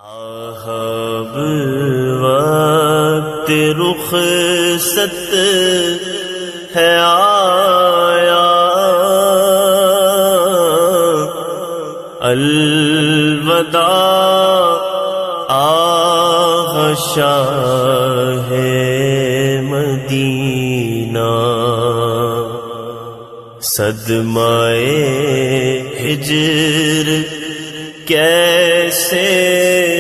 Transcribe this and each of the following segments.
آہب وقت رخصت ہے آیا، الوداع آہ شاہ مدینہ، صدمہ ہجر کیسے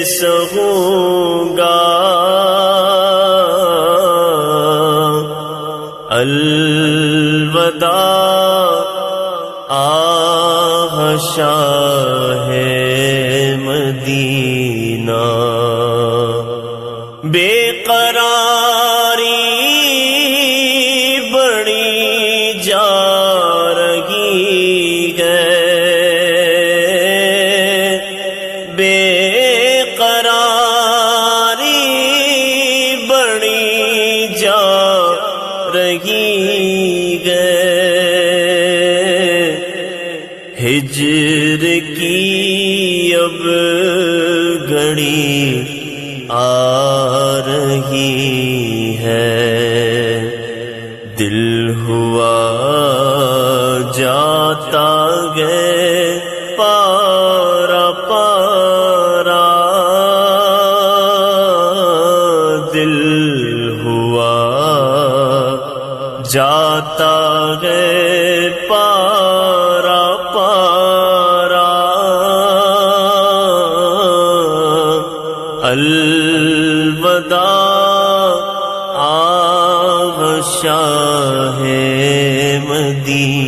سہوں گا، الوداع آہ شاہ مدینہ، بے قراری بڑی جا رہی ہے، بے قراری بڑی جا رہی ہے، ہجر کی اب گھڑی آ رہی ہے، دل ہوا جاتا گئے پارا پارا، دل ہوا جاتا گئے پارا پارا، الوداع آہ شاہ مدینہ۔